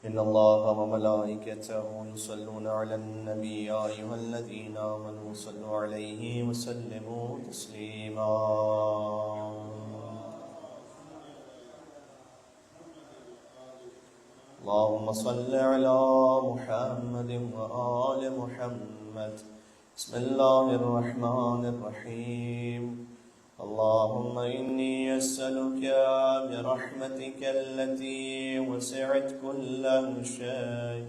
إن الله وملائكته يصلون على النبي يا أيها الذين آمنوا صلوا عليه وسلموا تسليما. اللهم صل على محمد وآل محمد. بسم الله الرحمن الرحيم. اللهم إني أسألك برحمتك التي وسعت كل شيء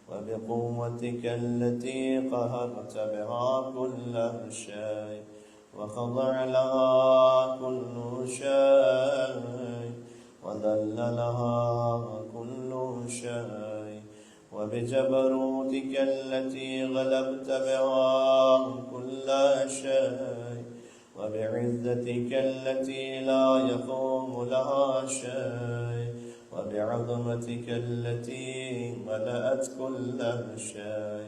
وبقوتك التي قهرت بها كل شيء وخضع لها كل شيء وذل لها كل شيء وبجبروتك التي غلبت بها كل شيء وبعزتك التي لا يقوم لها شيء وبعظمتك التي ملأت كل شيء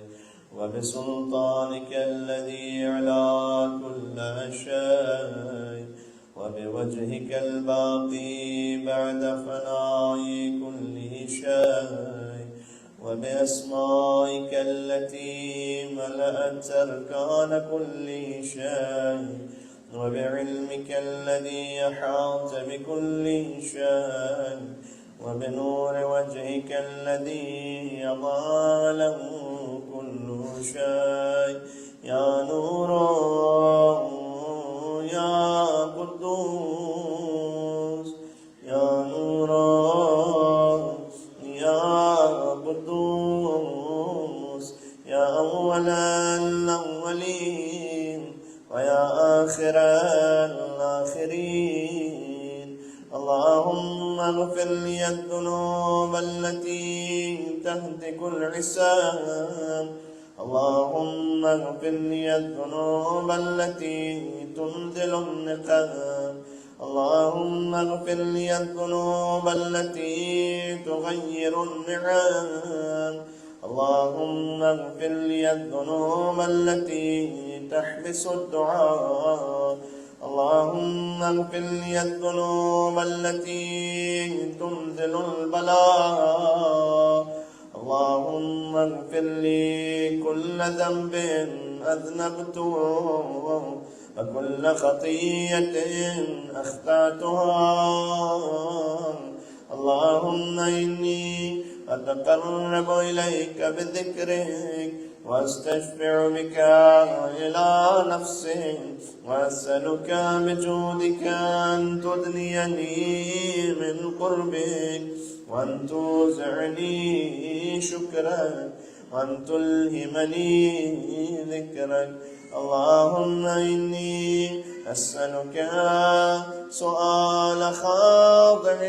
وبسلطانك الذي على كل شيء وبوجهك الباقي بعد فناء كل شيء وبأسمائك التي ملأت أركان كل شيء وبعلمك الذي أحاط بكل شيء وبنور وجهك الذي أضاء له كل شيء. يا نور يا قدوس يا نور يا قدوس يا أول الأولين ويا آخر الآخرين. اللهم اغفر لي الذنوب التي تهتك العصام. اللهم اغفر لي الذنوب التي تنزل النقام. اللهم اغفر لي الذنوب التي تغير النعام. اللهم اغفر لي الذنوب التي تحبس الدعاء. اللهم اغفر لي الذنوب التي تنزل البلاء. اللهم اغفر لي كل ذنب أذنبته وكل خطيئة أخطأتها. اللهم إني أتقرب إليك بذكرك واستشفع بك إلى نفسك وأسألك بجودك أن تدنيني من قربك وأن توزعني شكرك وأن تلهمني ذكرك. اللهم إني أسألك سؤال خاضع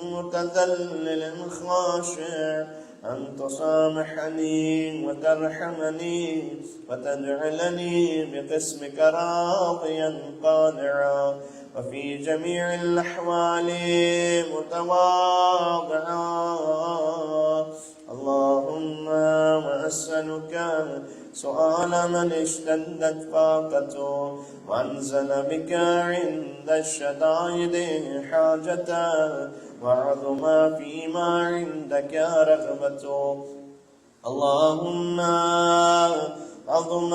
متذلل خاشع أن تصامحني وترحمني وتجعلني بقسمك راضيا قانعا وفي جميع الأحوال متواضعا. اللهم وأسألك سؤال من اشتدت فاقته وأنزل بك عند الشدائد حاجته وعظم فيما عندك رغبته. اللهم عظم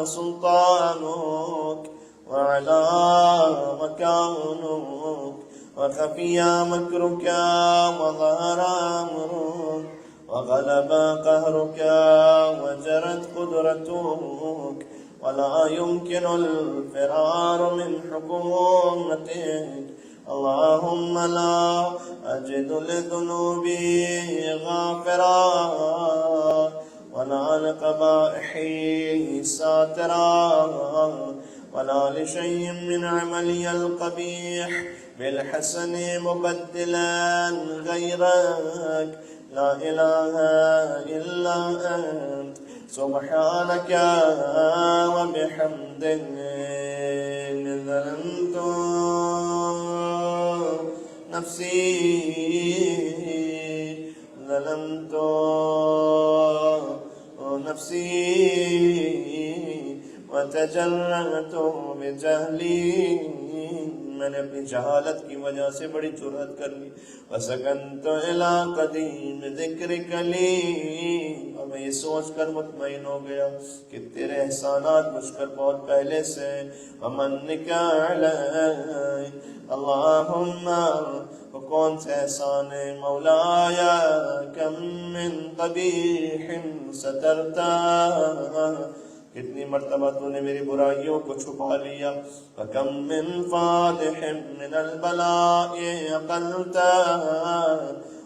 سلطانك وعلى مكانك وخفي مكرك وظهر أمرك وغلب قهرك وجرت قدرتك ولا يمكن الفرار من حكومتك. اللهم لا أجد لذنوبي غافرا ولا لقبائحي ساترا ولا لشيء من عملي القبيح بالحسن مبدلا غيرك. لا إله إلا أنت سبحانك وبحمدك ظلمت نفسي ظلمت نفسي وتجرأت بجهلي میں نے اپنی جہالت کی وجہ سے بڑی جرأت کر لی. وسکنت الی قدیم ذکرک لی، اور میں یہ سوچ کر مطمئن ہو گیا کہ تیرے احسانات مجھ پر بہت پہلے سے. ومنک علی، اللہم وہ کون سے احسان ہے. مولایا کم من قبیح سترتا، کتنی مرتبہ تو نے میری برائیوں کو چھپا لیا. وَكَمْ مِنْ فَادِحٍ مِنَ الْبَلَاءِ أَقَلْتَ،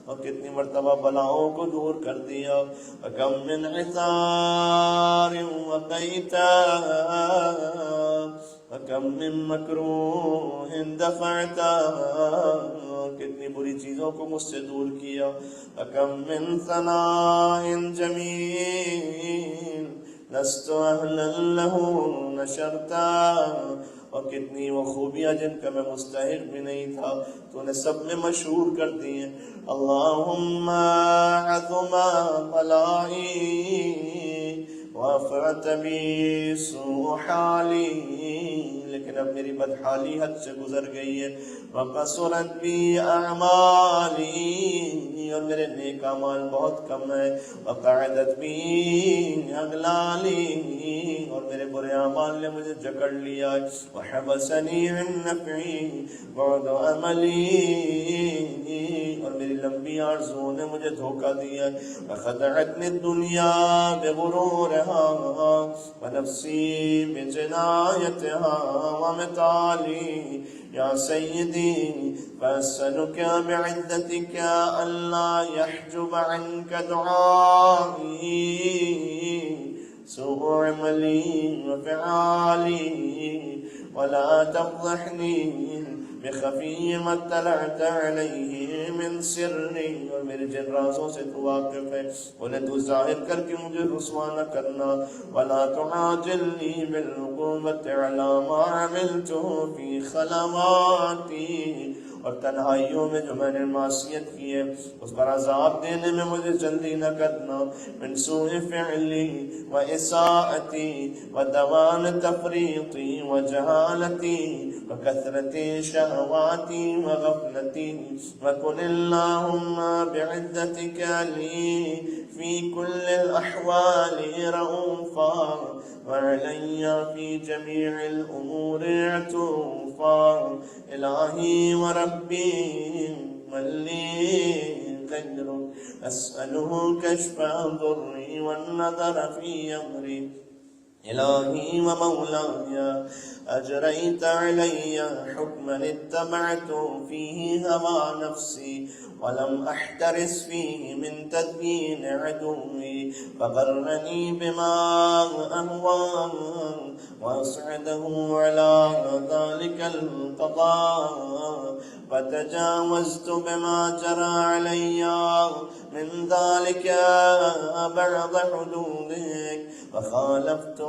اور کتنی مرتبہ بلاؤں کو دور کر دیا. وَكَمْ مِنْ عِثَارٍ وَقَيْتَ، وَكَمْ مِنْ مَكْرُوهٍ دَفَعْتَ، کتنی بری چیزوں کو مجھ سے دور کیا. وَكَمْ مِنْ ثَنَاءٍ جَمِيلٍ لَسْتُ أَهْلًا لَهُ نَشَرْتَا، اور کتنی وہ خوبیاں جن کا میں مستحق بھی نہیں تھا تو نے سب میں مشہور کر دی ہیں. اللہم عظم بلائی وافرت بی سوء حالی، لیکن اب میری بدحالی حد سے گزر گئی ہے. وقصرت بی اعمالی، اور میرے نیک اعمال بہت کم ہے. وقعدت بی اغلالی، اور میرے برے اعمال نے مجھے جکڑ لیا. وحبسنی عن نفعی بعد عملی، اور میری لمبی آرزوؤں نے مجھے دھوکہ دیا. وخدعتنی الدنیا بغرورها ونفسی بجنایتها ومثالی. یا سیدی فاسألک بعزتک الا يحجب عنك دعائی سوء عملی وفعالی ولا تفضحنی بخفی ما اطلعت علیہ من سری، اور میرے جن رازوں سے تو واقف ہے انہیں تو ظاہر کر کے مجھے رسوا نہ کرنا. ولا تعاجلنی بالعقوبۃ علی ما عملته فی خلواتی، اور تنہائیوں میں جو میں نے معصیت کی ہے اس پر عذاب دینے میں مجھے جلدی نہ کرنا. من سوء فعلی و اساءتی و دوان تفریطی و جہالتی و کثرت شہواتی و غفلتی. وکن اللہم بعزتک لی فی کل الاحوال رؤوفا وعلی فی جمیع الامور عطوفا. الہی و ربی من لی غیرک اسألہ کشف ضری والنظر فی امری. الہی و مولایا اجریت علی حکما اتبعت فیہ ہوا نفسی ولم احترس فیہ من تدبیر عدوی فغرنی بما اہوان واسعده على ذلك القضاء فتجاوزت بما جرى علي من ذلك بعض حدودك وخالفت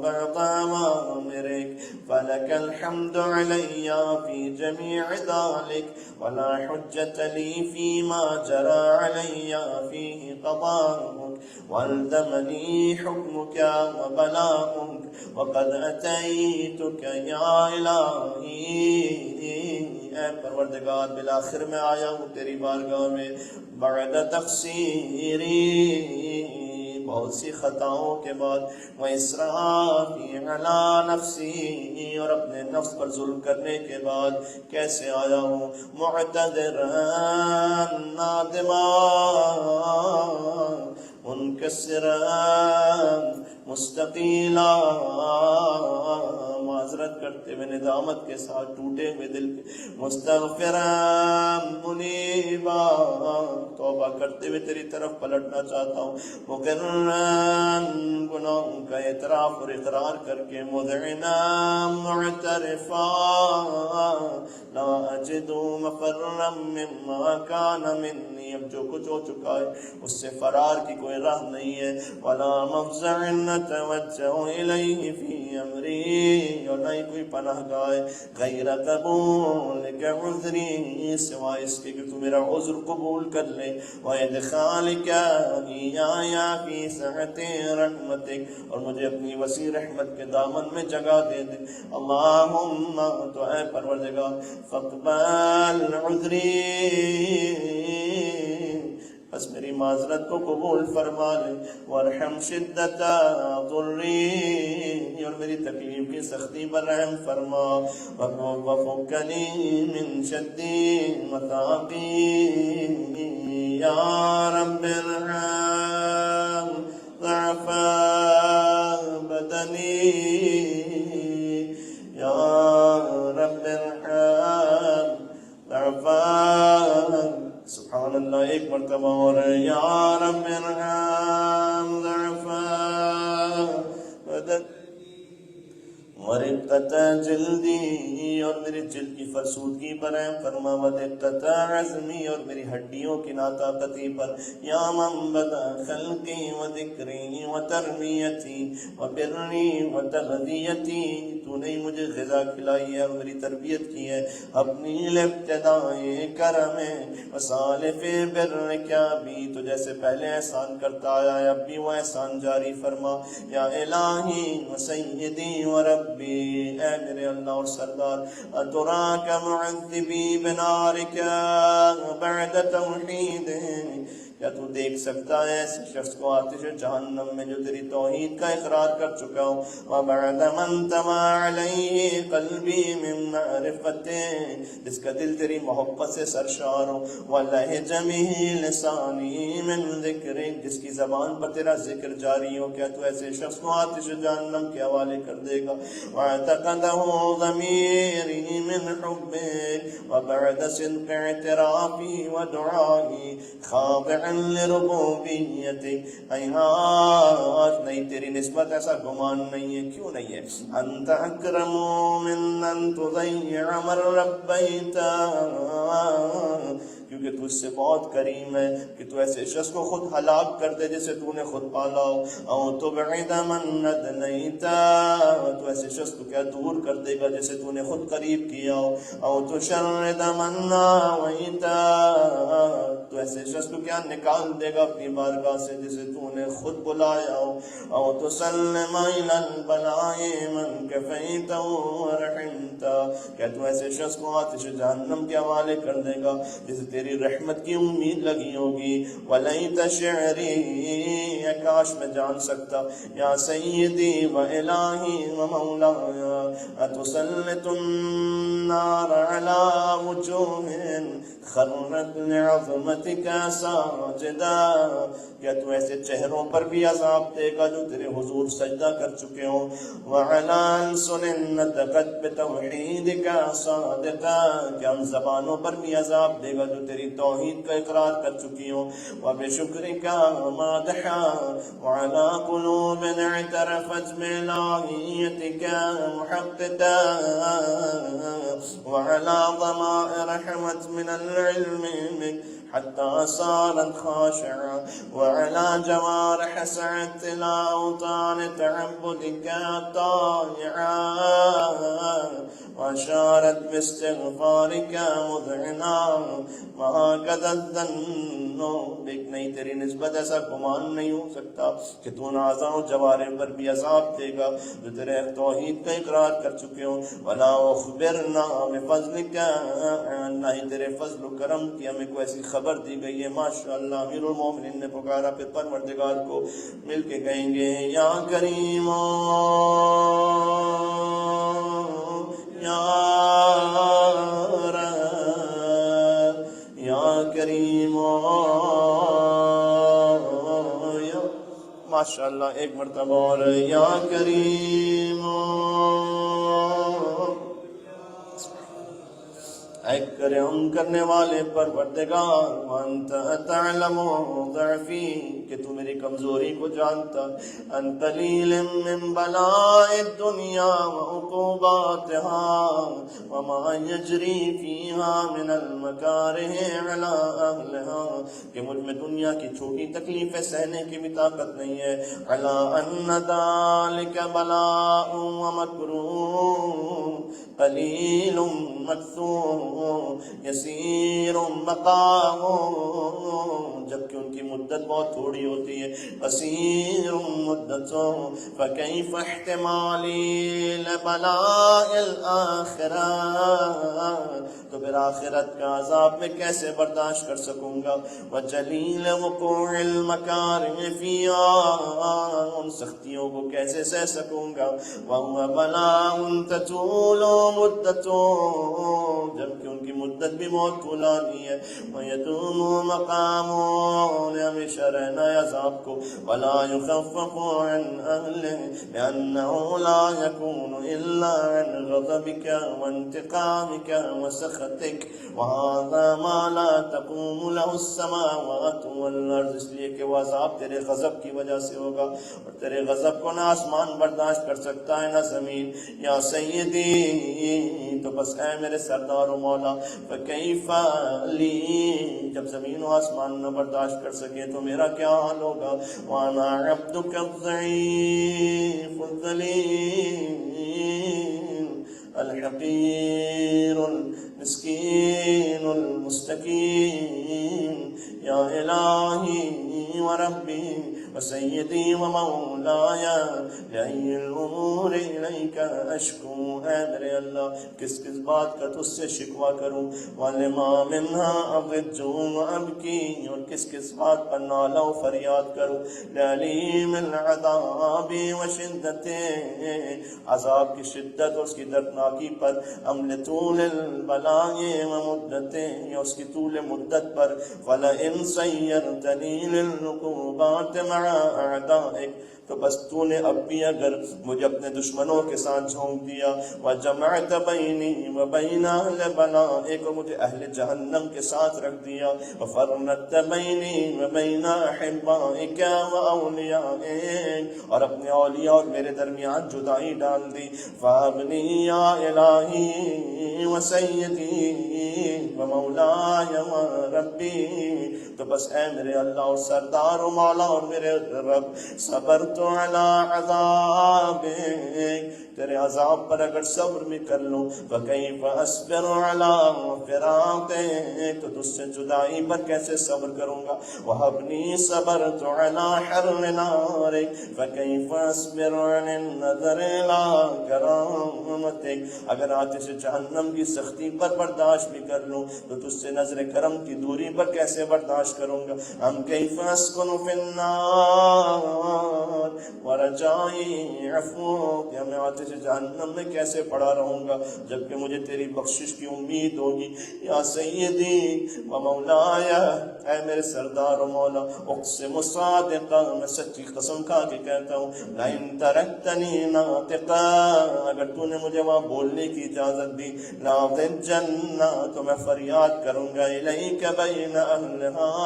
بعض أوامرك فلك الحمد علي في جميع ذلك ولا حجة لي فيما جرى علي فيه قضاءك والزمني حكمك وبلاؤك وقد أتيتك يا إلهي. اے پروردگار بالآخر میں آیا ہوں تیری بارگاہ میں بعد تقصیری، بہت سی خطاؤں کے بعد، واسرافی علی نفسی، اور اپنے نفس پر ظلم کرنے کے بعد کیسے آیا ہوں. معتذرا نادما منکسرا مستقیلا، معذرت کرتے ہوئے ندامت کے ساتھ ٹوٹے ہوئے دل کے. مستغفرا منیبا، توبہ کرتے ہوئے تیری طرف پلٹنا چاہتا ہوں. مقررا گناہوں کا اعتراف اور اقرار کر کے. مذعنا معترفا لا اجد مفرا مما كان منی، اب جو کچھ ہو چکا ہے اس سے فرار کی کوئی راہ نہیں ہے. ولا مفزع نتوجه الیہ فی امری، اور نہ نہ ہی کوئی پناہ گاہ غیر قبول کے عذری، سوائے اس کے کہ تو میرا عذر قبول کر لے، وَإِدْخَالِكَ إِيَّايَ فِي سَعَةِ رَحْمَتِكَ، اور مجھے اپنی وسیع رحمت کے دامن میں جگہ دے دے۔ اللہم، تو اے پروردگار، فَاقْبَلْ عُذْرِي، بس میری معذرت کو قبول فرما لے، وارحم شدت ضری، اور میری تکلیف کی سختی پر رحم فرما، وفکنی من شدی مطاقی، یا رب ارحم ضعف بدنی، یا رب ارحم ضعف، سبحان اللہ، ایک مرتبہ اور یا رب ارحم ضعف بدنی ورقت جلدی، اور میرے جلد کی فرسودگی پر رحم فرما، ودقت عظمی، اور میری ہڈیوں کی ناطاقتی پر، یا من بدا خلقی وذکری وتربیتی وبری وتغذیتی، تو نے مجھے غذا کھلائی ہے اور میری تربیت کی ہے، اپنی ابتدائی کرم وصالف بر کیا بھی، تو جیسے پہلے احسان کرتا آیا ہے اب بھی وہ احسان جاری فرما، یا الہی وسیدی وربی، اے میرے اللہ اور سردار، اتراک معذبی بنارک بعد توحید، کیا تو دیکھ سکتا ہے ایسے شخص کو آتش جہنم میں جو تیری توحید کا اقرار کر چکا ہوں، وَبَعْدَ مَنْ تَمَا عَلَيْهِ قَلْبِي مِنْ مَعْرِفَتِهِ، جس کا دل تیری محبت سے سرشار ہو، وَلَهِجَ بِهِ لِسَانِي مِنْ ذِكْرِكَ، جس کی زبان پر تیرا ذکر جاری ہو، کیا تو ایسے شخص کو آتش جہنم کے حوالے کر دے گا، وَاعْتَقَدَهُ ضَمِيرِي مِنْ حُبِّكَ، وَبَعْدَ صِدْقِ اعْتِرَافِي وَدُعَائِي خَاضِعًا لِرُبُوبِيَّتِكَ، آج نہیں، تیری نسبت ایسا گمان نہیں ہے، کیوں نہیں ہے، انت اکرم من ان تضیع من ربیت، کیونکہ تو اس سے بہت کریم ہے کہ تو ایسے شخص کو خود ہلاک کر دے جسے تو نے خود پالا ہو، او تبعد من ندنیت، تو ایسے شخص کو کیا دور کر دے گا جسے تو نے خود قریب کیا ہو، او تشرد من ناویت، تو ایسے شخص کو کیا نکال دے گا اپنی بارگاہ سے جسے تو نے خود بلایا ہو، او تسلم الى البلاء من کفیت ورحمت، کیا تو ایسے شخص کو آتش جہنم کے حوالے کر دے گا جسے تیری رحمت کی امید لگی ہوگی، وَلَيْتَ شِعْرِي، کاش میں جان سکتا، یا سیدی و الہی و مولایا، اتسلط النار علی وجوہ خرت لعظمتک ساجدہ، کیا تو ایسے چہروں پر بھی عذاب دے گا جو تیرے حضور سجدہ کر چکے ہوں، وعلی السن نطقت بتوحیدک صادقہ، کیا ان زبانوں پر بھی عذاب دے گا جو تیری توحید کا اقرار کر چکی ہوں، وبشکرک مادحا، وعلی قلوب اعترفت بالہیتک محققہ، وعلی ضمائر حمت من العلم حتى صارت خاشعة، وعلى جوارح سعت إلى أوطان تعبدك طائعة، وأشارت باستغفارك مذعنا، وهكذا الظن بك، نہیں تیری نسبت ایسا گمان نہیں ہو سکتا کہ تو اعضاء و جوارح پر بھی عذاب دے گا جو تیرے توحید کا اقرار کر چکے ہوں، ولا اخبرنا بفضلک، نہ ہی تیرے فضل و کرم کی ہمیں کوئی ایسی خبر دی گئی ہے۔ ماشاءاللہ، امیر المومنین نے پکارا، پھر پروردگار کو مل کے کہیں گے، یا کریم یا رب، یا کریم یا، ماشاءاللہ ایک مرتبہ اور، یا کریم اے کرم کرنے والے پروردگار، وانت تعلم ضعفی، کہ تو میری کمزوری کو جانتا. انت لیل من بلاء الدنیا وعقوباتها وما یجری فیہا من المکارہ علی اہلہا، کہ مجھ میں دنیا کی چھوٹی تکلیفیں سہنے کی بھی طاقت نہیں ہے. علی ان ذالک بلاء ومکروہ قلیل مکثور یسیر بقاء، جبکہ ان کی مدت بہت تھوڑی ہوتی ہے. قصیر مدت فکیف احتمالی لبلاء الآخرہ، تو پھر آخرت کا عذاب میں کیسے برداشت کر سکوں گا. وجلیل وقوع المکارم فیہا، ان سختیوں کو کیسے سہ سکوں گا. وہو بلاء تطول مدتوں، جبکہ ان کی مدت بھی بہت طولانی ہے. ویدوم مقاموں، ہمیشہ رہنا ہے عذاب کو. ولا یخفف عن اہلہ لانہ لا یکون الا عن غضبک وانتقامک وسخطک، وهذا ما لا تقوم له السماوات والارض، اس لیے کہ وہ عذاب تیرے غضب کی وجہ سے ہوگا، اور تیرے غضب کو نہ آسمان برداشت کر سکتا ہے نہ زمین. یا سیدی، تو بس اے میرے سردار و مولا، فکیف لی، جب زمین و آسمان نہ برداشت کر سکے تو میرا کیا حال ہوگا. وانا عبدک الضعیف الذلیل الحقیر المسکین المستکین، یا الہی و ربی و سیدی و مولایا لئی الامور الیک اشکو، اے میرے اللہ کس کس بات کا تجھ سے شکوہ کروں. ولما منہا اضج و ابکی، اور کس کس بات پر نالہ و فریاد کروں. لعلیم العذاب و شدت، عذاب کی شدت اور اس کی دردناکی پر. ام لطول البلاء و مدت، یا اس کی طول مدت پر. فلئن سیرتنی للعقوبات مع اعدائک، تو بس تو نے اب بھی اگر مجھے اپنے دشمنوں کے ساتھ جھونک دیا. وجمعت بینی و بین اہل بلائک، اور مجھے اہل جہنم کے ساتھ رکھ دیا. وفرقت بینی و بین احبائک و اولیائک، اور اپنے اولیاء اور میرے درمیان جدائی ڈال دی. فابنی یا الہی و سیدی و مولاي وربي، تو بس اے میرے اللہ اور سردار و مولا اور میرے رب، صبرت علی عذابک، تیرے عذاب پر اگر صبر میں کر لوں، فکیف اصبر علی فراقک، تو تجھ سے جدائی پر کیسے صبر کروں گا. وہبنی صبرت علی حر نارک، فکیف اصبر علی النظر الی کرامتک، اگر آتش جہنم کی سختی پر برداشت بھی کر لوں تو تجھ سے نظر کرم کی دوری پر کیسے برداشت کروں گا. ہم کیف اسکن فی النار ورجائی عفوک، یا میں آتش جہنم میں کیسے پڑا رہوں گا جبکہ مجھے تیری بخشش کی امید ہوگی. یا سیدی و مولایا، اے میرے سردار و مولا، اقسم صادقا، میں سچی قسم کھا کے کہتا ہوں، لئن ترکتنی ناطقا، اگر تو نے مجھے وہاں بولنے کی اجازت دی، لاضجن، تو میں فریاد کروں گا، الیک بین اہلہا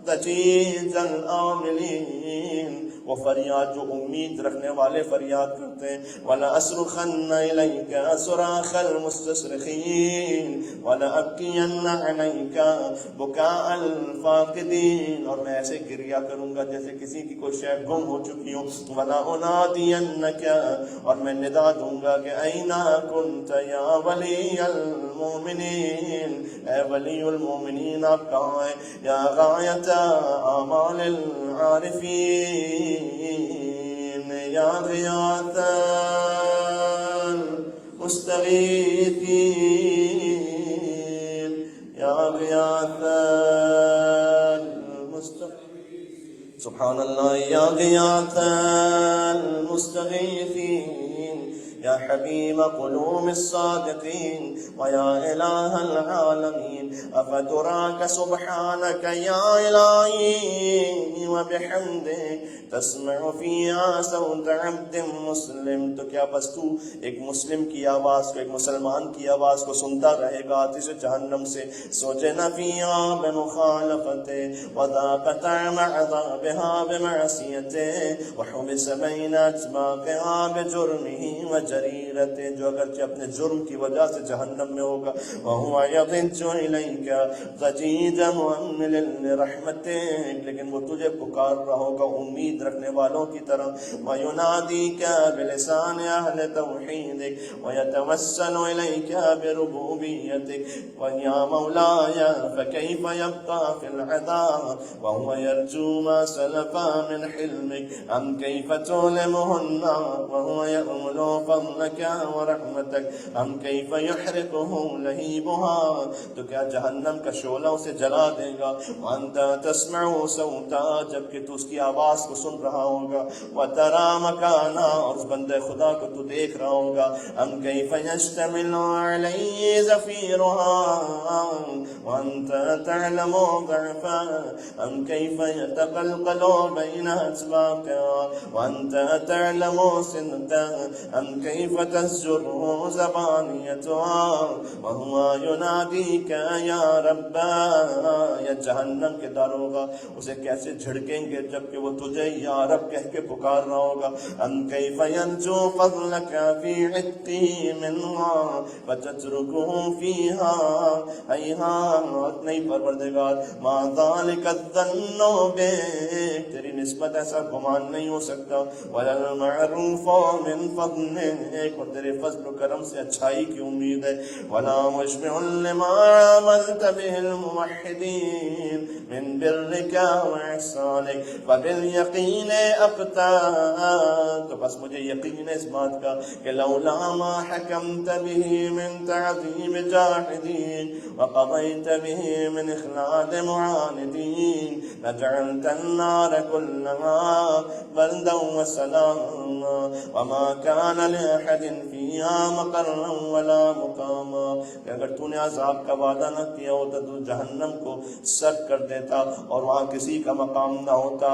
تجیز العاملین، وہ فریاد جو امید رکھنے والے فریاد کرتے ہیں. وَلَأَصْرُخَنَّ إِلَيْكَ أَصْرَاخَ الْمُسْتَصْرِخِينَ وَلَأَبْكِيَنَّ عَلَيْكَ بُكَاءَ الْفَاقِدِينَ، اور میں ایسے گریا کروں گا جیسے کسی کی کوئی شے گم ہو چکی ہو. وَلَأُنَادِيَنَّكَ، اور میں ندا دوں گا کہ أَيْنَ كُنْتَ يَا وَلِيَّ الْمُؤْمِنِينَ، اے ولی المومنین آپ کہاں ہیں. یا غایت آمال العارفین، یا غیاث المستغیثین، یا غیاث المستغیثین، سبحان اللہ. یا غیاث المستغیثین، یا حبیب قلوب الصادقین، ویا الہ العالمین، افتراک سبحانک یا الہی و وبحمدك تسمع فيها صوت عبد مسلم. تو کیا بس تو ایک مسلم کی آواز کو، ایک مسلمان کی آواز کو سنتا رہے گا آتش جہنم سے؟ سوچنا فيها بمخالفته وذاق طعم عذابها بمعصيته وحبس بين أتباعها بجرمه وجريرته. جو اگرچہ اپنے جرم کی وجہ سے جہنم میں ہوگا. وهو يضج إليك ضجيج مؤمل لرحمته، لیکن وہ تجھے پکار رہا ہوگا امید رکھنے والوں کی طرح. ويناديك بلسان أهل توحيدك ويتوسل إليك بربوبيتك. ويا مولاي فكيف يبقى في العذاب وهو يرجو ما سلف من حلمك أم كيف تؤلمه النار وهو يأمل فضلك ورحمتك أم كيف يحرقه لهيبها. تو کیا جہنم کا شعلہ اسے جلا دے گا؟ وانت تسمع صوتا، جبکہ تو اس کی آواز کو سن رہا ہوگا. وترى مكانا، اور اس بندے خدا کو تو دیکھ رہا ہوگا. ام كيف يشتمل عليه زفيرها وانت تعلم ضعفا ام كيف يتقلقل بين أسبابها وانت تعلم سنتا ام كيف تزجره زبانيتها وهو يناديك يا رب. یا جہنم کے داروغہ اسے کیسے جھڑکیں گے جبکہ وہ تجھے یا رب کہہ کے پکار رہا ہوگا. ام كيف ينجو فضلك في عتقه منها فتتركه فيها هيهات. نہیں پروردگار، ما ذلك الظن بك، تیری نسبت ایسا گمان نہیں ہو سکتا. ولا المعروف من فضلك، اور تیرے فضل و کرم سے اچھائی کی امید ہے. ولا مشبع لما عملت به الموحدين من برك واحسانك فباليقين اقتات. تو بس مجھے یقین ہے اس بات کا کہ لولا ما حكمت به من تعظيم جاحدين وقضيت به من اخلاد معاندين لجعلت النار كلها بردا وسلاما وما كان لأحد فيها مقرا ولا مقاما. کہ اگر تو نے عذاب کا وعدہ نہ کیا ہوتا تو جہنم کو سر کر دیتا اور وہاں کسی کا مقام نہ ہوتا.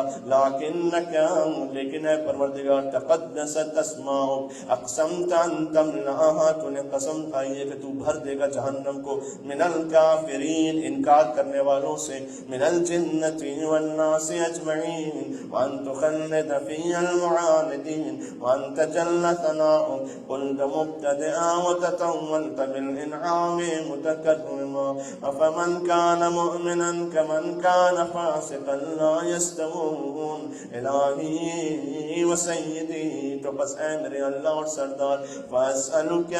لیکن اے پروردگار تقدست اسماؤک اقسمت ان تملأها، تو نے قسم کھائی ہے کہ تو بھر دے گا جہنم کو. من الکافرین، انکار کرنے والوں سے. من الجنۃ والناس اجمعین. وان تخلد فی المعاندین وانت جل ثناؤک قلت مبتدئا وتطولت بالانعام متكرما. افمن كان مؤمنا كمن كان فاسقا لا يستوون. الہی و سیدی، تو بس اے میرے اللہ اور سردار، فاسألك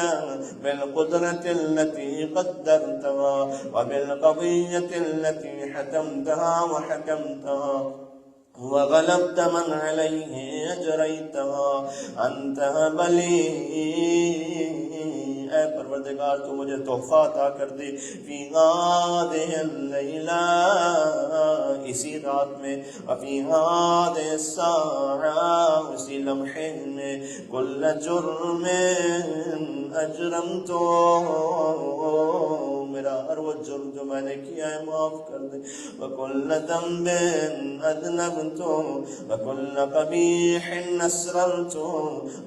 بالقدرة التي قدرتها وبالقضية التي حتمتها وحكمتها وغلبت من عليه أجريتها أنت بلي. اے پروردگار تو مجھے تحفہ عطا کر دے. فی هذه الليلة، اسی رات میں. وفی هذه الساعة، اسی لمحے میں. کل جرم اجرمتو، میرا ہر وہ جرم جو میں نے کیا ہے معاف کر دے. وکل ذنب اذنبتو وکل قبیح اسررتو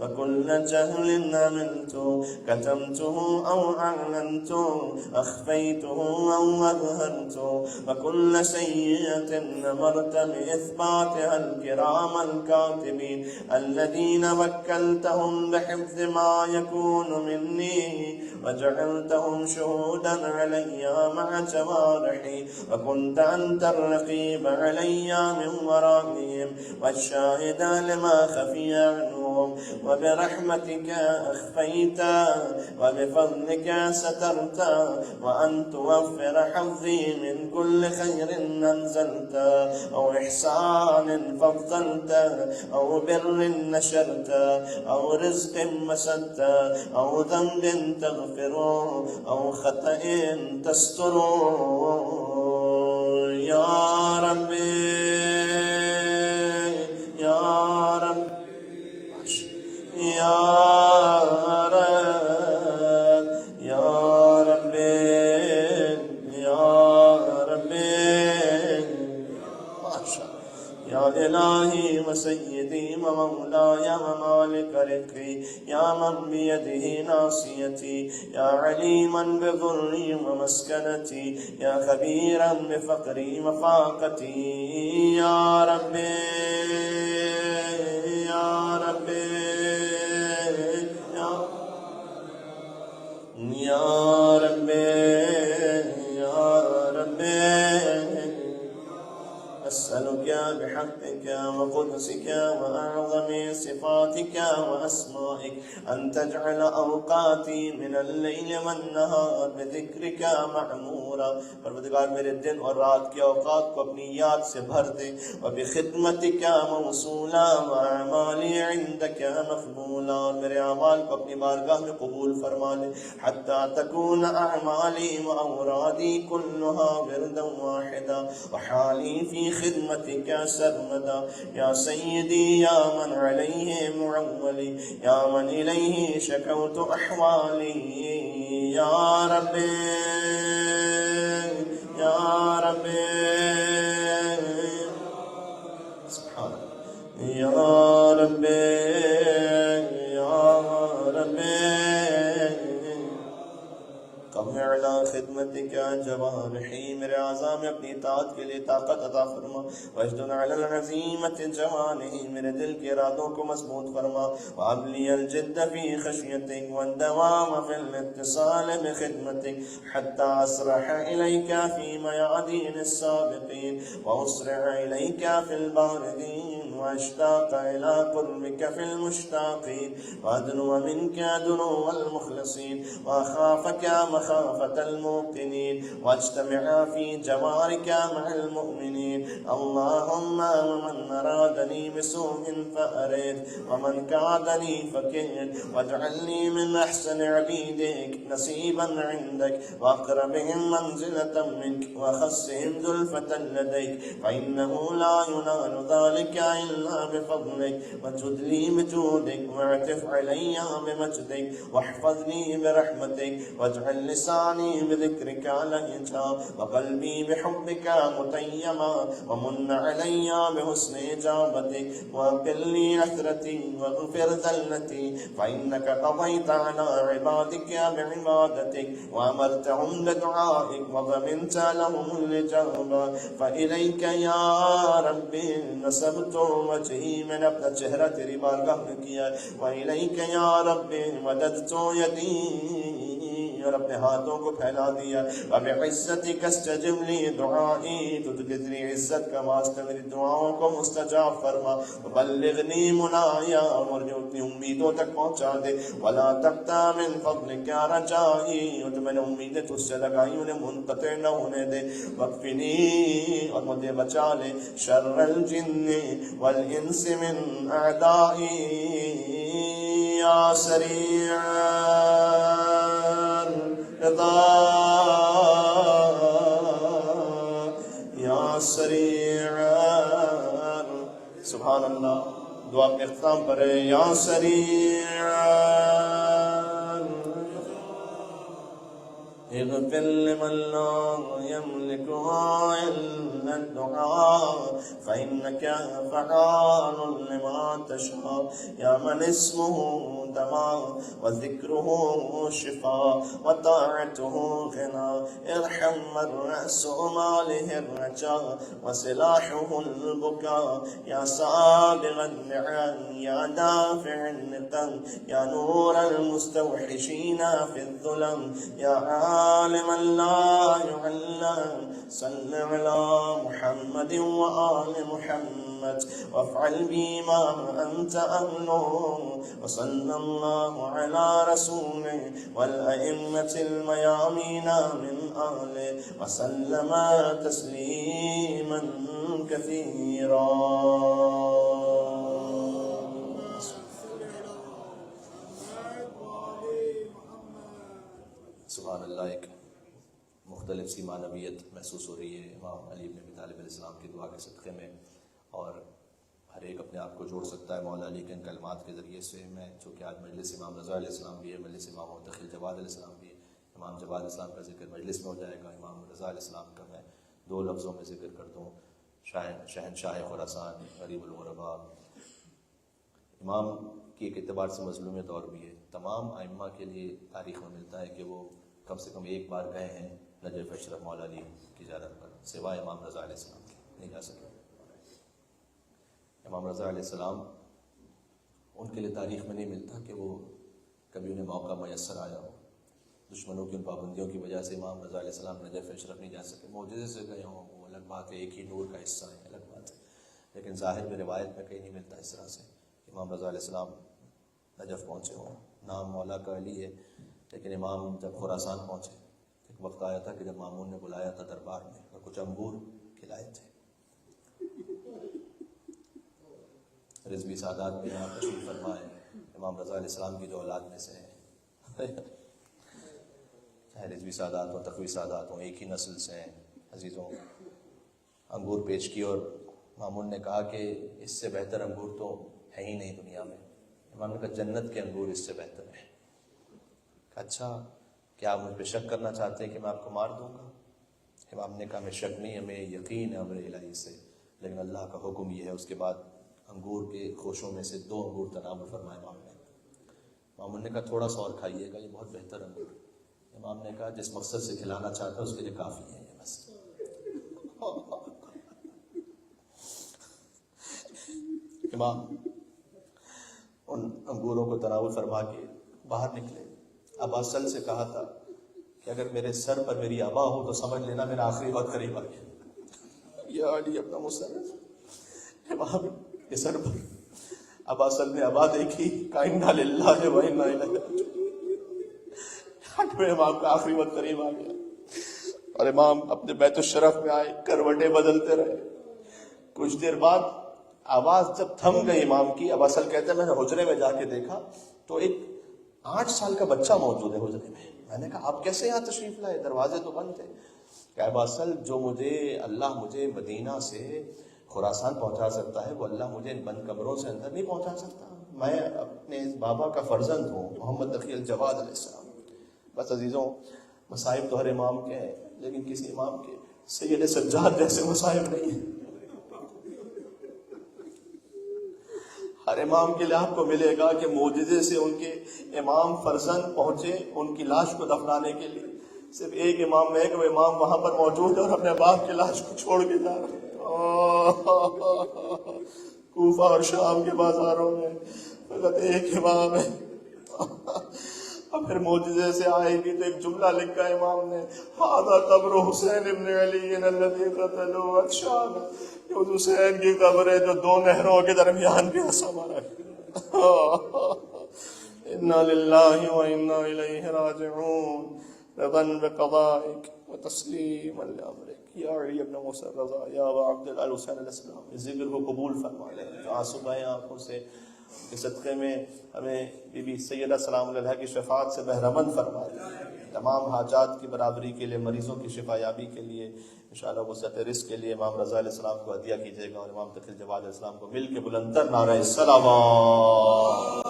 وکل جہل عملتو كتمته أو أعلنته أخفيته أو أظهرته وكل سيئة أمرت بإثباتها الكرام الكاتبين الذين وكلتهم بحفظ ما يكون مني وجعلتهم شهودا علي مع جوارحي وكنت أنت الرقيب علي من ورائهم والشاهد لما خفي عنهم وبرحمتك أخفيت وبفضلك سترت وأن توفر حظي من كل خير أنزلت أو إحسان فضلت أو بر نشرت أو رزق مسدت أو ذنب تغفره أو خطأ تستره. يا ربي يا رب يا یا الہی و سیدی و مولاي ومالک رزقی یا من بیدہ ناصیتی یا علیما بضری و مسکنتی یا خبیرا بفقری و فاقتی یا رب یا رب یا رب یا رب أسألك بحقك وقدسك وأعظم صفاتك وأسمائك أن تجعل أوقاتي من الليل والنهار بذكرك معمورا. پروردگار میرے دن اور رات کے اوقات کو اپنی یاد سے بھر دے. وبخدمتك موصولا وأعمالي عندك مقبولا. اور میرے اعمال کو اپنی بارگاہ میں قبول فرما لے. حتى تكون أعمالي وأورادي كلها وردا واحدا وحالي في خدمتك سرمدا. يا سيدي يا من عليه معولي يا من إليه شكوت أحوالي يا رب يا رب سبحان يا رب يا رب قم على خدمتك جوارحي. میرے اعضاء میں اپنی اطاعت کے لیے طاقت عطا فرما. واشدد على العزيمة جوانحي. میرے دل کے ارادوں کو مضبوط فرما. وهب لي الجد في خشيتك والدوام في الاتصال بخدمتك حتى أسرح إليك في ميادين السابقين وأسرع إليك في الباردين وأشتاق إلى قربك في المشتاقين وأدنو منك دنو المخلصين وأخافك مخافة الموقنين واجتمع في جوارك مع المؤمنين. اللهم ومن أرادني بسوء فأرد ومن كادني فكد واجعلني من أحسن عبيدك نصيبا عندك وأقربهم منزلة منك وخصهم زلفة لديك فإنه لا ينال ذلك إلا بفضلك. وجد لي بجودك واعتف علي بمجدك واحفظني برحمتك واجعل لساني بذكرك لهجا وقلبي بحبك متيما ومن علي بحسن إجابتك وأقل لي عثرتي واغفر ذلتي فإنك قضيت على عبادك بعبادتك وأمرتهم بدعائك وضمنت لهم الإجابة. فإليك يا ربي نسبت وجهي. میں نے اپنا چہرہ تیری بارگاہ میں کیا ہے. وإليك يا ربي مددت يدي اور اپنے ہاتھوں کو پھیلا دیا. وبعزتك استجب لي دعائي. تو تیری عزت کا واسطہ میری دعاؤں کو مستجاب فرما. وبلغني منایا. اور جو اپنی امیدوں تک پہنچا دے. ولا تقطع من فضلك رجائي. اور جو میں نے امیدیں تجھ سے لگائی انہیں منقطع نہ ہونے دے. واکفنی. اور مجھے بچا لے شر الجن والانس من اعدائي يا سريع رضا یا سریع. سبحان اللہ. دعا اپنے اختتام پر ہے. یا سریع اغفر لمن لا يملكها إلا الدعاء فإنك فعال لما تشاء. يا من اسمه دواء وذكره شفاء وطاعته غنى. ارحم من رأس ماله الرجاء وسلاحه البكاء. يا سابغ النعم يا دافع النقم يا نور المستوحشين في الظلم يا عالما لا يعلم. صل على محمد وآل محمد وافعل بما أنت أهله. وصلى الله على رسوله والأئمة الميامين من أهله وسلم تسليما كثيرا. سبحان اللہ. ایک مختلف سی معنویت محسوس ہو رہی ہے امام علی بن ابی طالب علیہ السلام کی دعا کے صدقے میں. اور ہر ایک اپنے آپ کو جوڑ سکتا ہے مولا علی کے ان کلمات کے ذریعے سے. میں چونکہ آج مجلس امام رضا علیہ السلام بھی ہے, مجلس امام متخل جواد علیہ السلام بھی ہے. امام جواد علیہ السلام کا ذکر مجلس میں ہو جائے گا, امام رضا علیہ السلام کا میں دو لفظوں میں ذکر کر دوں. شہنشاہ خراسان، غریب الغرباء، امام کی ایک اعتبار سے مظلومیت اور بھی ہے. تمام ائمہ کے لیے تاریخ میں ملتا ہے کہ وہ کم سے کم ایک بار گئے ہیں نجف اشرف مولا علی کی زیارت پر، سوائے امام رضا علیہ السلام کے نہیں جا سکے. امام رضا علیہ السلام ان کے لیے تاریخ میں نہیں ملتا کہ وہ کبھی انہیں موقع میسر آیا ہو. دشمنوں کی ان پابندیوں کی وجہ سے امام رضا علیہ السلام نجف اشرف نہیں جا سکے. معجزے سے گئے ہوں وہ الگ بات ہے، ایک ہی نور کا حصہ ہے، الگ بات ہے، لیکن ظاہر میں روایت میں کہیں نہیں ملتا اس طرح سے کہ امام رضا علیہ السلام نجف پہنچے ہوں. نام مولا کا علی ہے، لیکن امام جب خراسان پہنچے ایک وقت آیا تھا کہ جب مامون نے بلایا تھا دربار میں اور کچھ انگور کھلائے تھے. رضوی سادات بھی یہاں تشریف فرما ہے، امام رضا علیہ السلام کی جو اولاد میں سے ہیں، چاہے رضوی سادات ہوں، تقوی سادات ہوں، ایک ہی نسل سے ہیں. عزیزوں، انگور پیش کی اور مامون نے کہا کہ اس سے بہتر انگور تو ہے ہی نہیں دنیا میں. امام نے کہا جنت کے انگور اس سے بہتر ہیں. اچھا، کیا آپ مجھ پہ شک کرنا چاہتے ہیں کہ میں آپ کو مار دوں گا؟ امام نے کہا میں شک نہیں، ہمیں یقین ہے امر الہی سے، لیکن اللہ کا حکم یہ ہے. اس کے بعد انگور کے خوشوں میں سے 2 انگور تناول فرمائے امام نے. امام نے کہا تھوڑا سا اور کھائیے گا، یہ بہت بہتر انگور. امام نے کہا جس مقصد سے کھلانا چاہتا ہے اس کے لیے کافی ہے یہ بس. امام ان انگوروں کو تناول فرما کے باہر نکلے. ابا سل سے کہا تھا کہ اگر میرے سر پر میری ابا ہو تو سمجھ لینا میرا آخری وقت قریب آ گیا. یا علی اپنا مسلم امام کے سر پر ابا سل نے ابا دیکھی، کائنہ للہ و انا الیہ راجعون. امام کا آخری وقت قریب آ گیا اور امام اپنے بیت الشرف میں آئے، کروٹیں بدلتے رہے. کچھ دیر بعد آواز جب تھم گئی امام کی، ابا سل کہتے ہیں میں نے حجرے میں جا کے دیکھا تو ایک 8 سال کا بچہ موجود ہے حجرے میں. میں نے کہا آپ کیسے یہاں تشریف لائے، دروازے تو بند تھے. کہ ابا سل جو اللہ مجھے مدینہ سے خراسان پہنچا سکتا ہے وہ اللہ مجھے ان بند کمروں سے اندر نہیں پہنچا سکتا. میں اپنے اس بابا کا فرزند ہوں، محمد تقی الجواد علیہ السلام. بس عزیزوں، مصائب تو ہر امام کے ہیں، لیکن کسی امام کے سید سجاد جیسے مصائب نہیں ہیں. ہر امام کے لیے آپ کو ملے گا کہ معجزے سے ان کے امام فرزند پہنچے ان کی لاش کو دفنانے کے لیے. صرف ایک امام ہے کہ وہ امام وہاں پر موجود ہے اور اپنے باپ کی لاش کو چھوڑ کے جا رہے ہیں. کوفہ اور شام کے بازاروں میں فقط ایک امام ہے. اور پھر معجزے سے آئے گی تو ایک جملہ لکھا امام نے، ہذا قبر حسین ابن علی الذی قتلوا عطشان. یہ حسین کی قبر ہے جو 2 نہروں کے درمیان پیاسا مارا ہے. انا للہ و انا الیہ راجعون. رضا بقضائک و تسلیما لامرک. یا علی ابن موسیٰ رضا، یا ابا عبد الحسین علیہ السلام، اس ذکر کو قبول فرما لیں. آنسو بہیں آنکھوں سے، کے صدقے میں ہمیں بی بی سیدہ سلام علیہ کی شفاعت سے بہرمند فرما دیں. تمام حاجات کی برابری کے لیے، مریضوں کی شفا یابی کے لیے، انشاءاللہ وسعت رزق کے لیے امام رضا علیہ السلام کو ہدیہ کیجیے گا اور امام تقی الجواد علیہ السلام کو مل کے بلندتر نعرہ الصلوات.